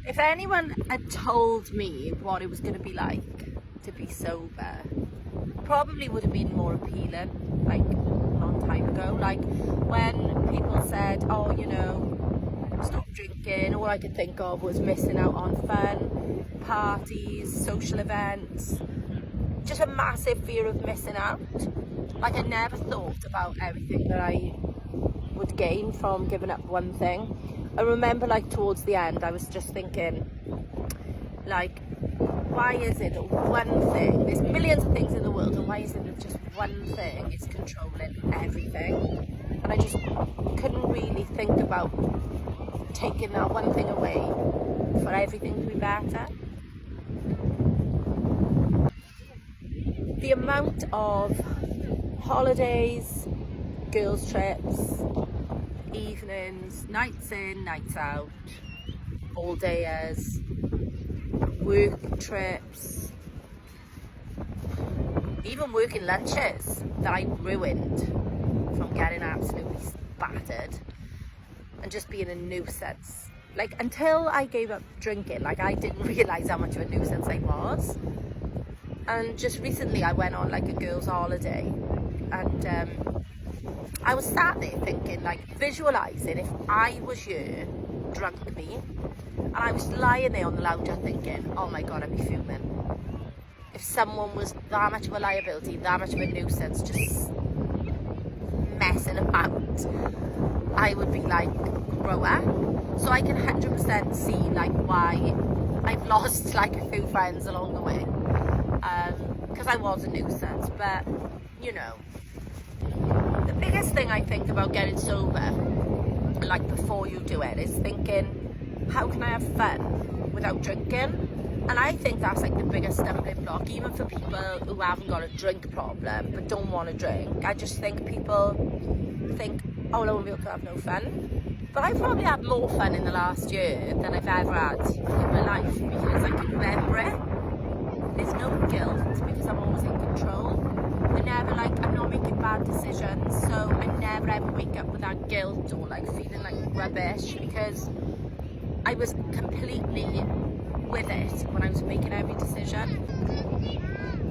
If anyone had told me what it was going to be like to be sober, probably would have been more appealing, like a long time ago. Like when people said, oh, you know, stop drinking, all I could think of was missing out on fun, parties, social events, just a massive fear of missing out. Like I never thought about everything that I would gain from giving up one thing. I remember like towards the end I was just thinking, like, why is it that one thing, there's millions of things in the world, and why is it that just one thing is controlling everything? And I just couldn't really think about taking that one thing away for everything to be better. The amount of holidays, girls' trips, evenings, nights in, nights out, all dayers, work trips, even working lunches that I ruined from getting absolutely battered and just being a nuisance. Like until I gave up drinking, like I didn't realise how much of a nuisance I was. And just recently I went on like a girls' holiday, and I was sat there thinking, like visualising if I was you, drunk me, and I was lying there on the lounger thinking, oh my god, I'd be fuming. If someone was that much of a liability, that much of a nuisance, just messing about, I would be like, grow up. So I can 100% see like why I've lost like a few friends along the way. Because I was a nuisance, but you know, the biggest thing I think about getting sober, like before you do it, is thinking, how can I have fun without drinking? And I think that's like the biggest stumbling block, even for people who haven't got a drink problem but don't want to drink. I just think people think, oh, I won't be able to have no fun. But I've probably had more fun in the last year than I've ever had in my life, because I can remember it. There's no guilt because I'm always in control. I'm not making bad decisions, so I never ever wake up with that guilt or like feeling like rubbish, because I was completely with it when I was making every decision.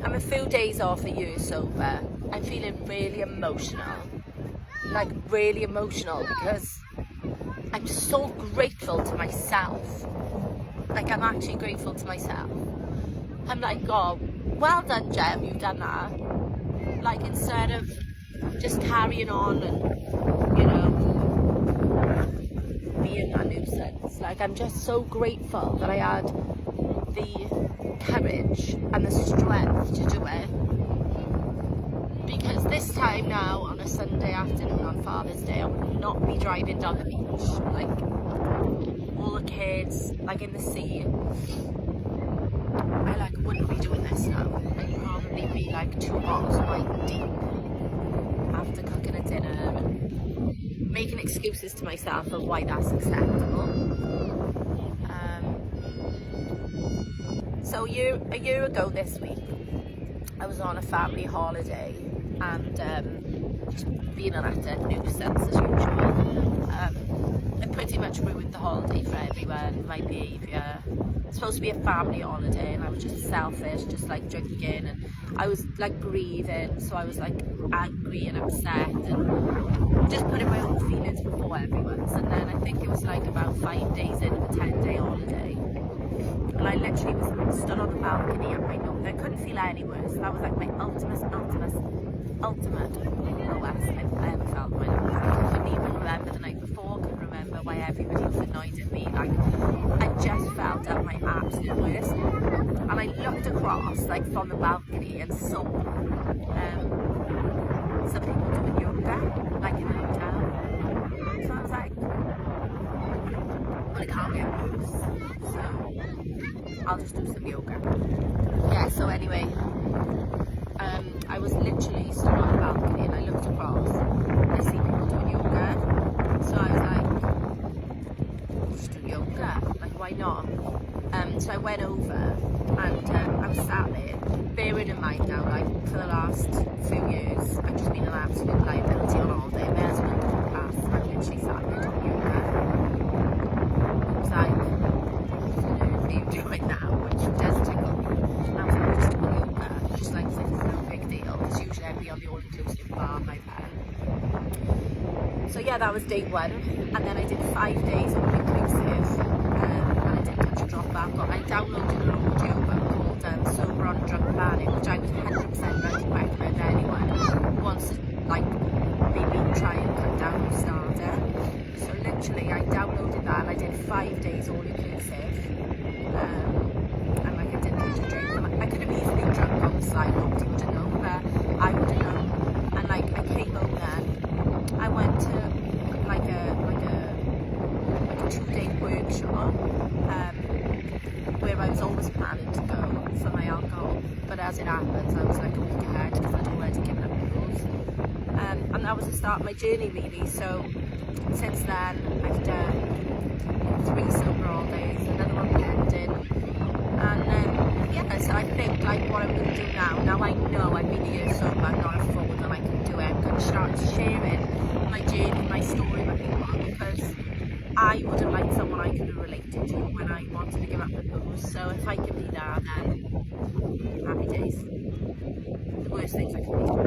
I'm a few days off a year sober. I'm feeling really emotional, like really emotional, because I'm so grateful to myself. Like I'm actually grateful to myself. I'm like, oh, well done, Jem, you've done that. Like, instead of just carrying on and, you know, being a nuisance. Like, I'm just so grateful that I had the courage and the strength to do it. Because this time now, on a Sunday afternoon on Father's Day, I would not be driving down the beach. Like, all the kids, like in the sea. I like wouldn't be doing this now. I'd probably be like 2 bottles of wine deep after cooking a dinner and making excuses to myself of why that's acceptable. So a year ago this week, I was on a family holiday and just being an utter nuisance as usual. I pretty much ruined the holiday for everyone, my behaviour. It's supposed to be a family holiday and I was just selfish, just like drinking, and I was like grieving, so I was like angry and upset and just putting my own feelings before everyone's. And then I think it was like about 5 days into the 10-day holiday, and I literally was stood on the balcony at my nose. I couldn't feel any worse. That was like my ultimate lowest I ever felt in my life. I couldn't even remember the night before, couldn't remember why everybody was annoyed at me. Like, I just felt at my absolute worst. And I looked across, like, from the balcony and saw some people doing yoga, like in the hotel. So I was like, well, it can't get worse. So I'll just do some yoga. Yeah, so anyway, I was literally stood on the balcony and I looked across and I see people doing yoga. So I was like, just do yoga, like why not? So I went over and I was sat there, bearing in mind now, like for the last few years, I've just been an absolute liability on holiday. My husband passed, I literally sat there doing yoga. It was like, are you doing now? Which does tickle me. And I was like, just doing yoga. Just like, it's no big deal. Because usually I'd be on the all-inclusive bar by then. So yeah, that was day 1. And then I did 5 days all-inclusive. And I didn't touch a drop of alcohol. I downloaded an audio book called Sober on Drunk Planning, which I would 100% recommend anyone who wants to like maybe try and cut down or start it. So literally I downloaded that and I did 5 days all inclusive. And like I didn't touch a drink. I could have easily drunk on the side, nobody would have known, but I would have known. And like I came home then, I went to like a 2-day workshop where I was always planning to go for my alcohol, but as it happens I was like a week ahead because I'd already given up the rules. And that was the start of my journey really. So since then I've done 3 sober all days, another one pending, and yeah, so I think like what I'm going to do now I know I've been a year sober, I'm not a fraud and I can do it, I'm going to start sharing my journey, my story with people, because I would have liked someone I could have related to when I wanted to give up the booze. So if I can be that, then happy days. The worst things I can be.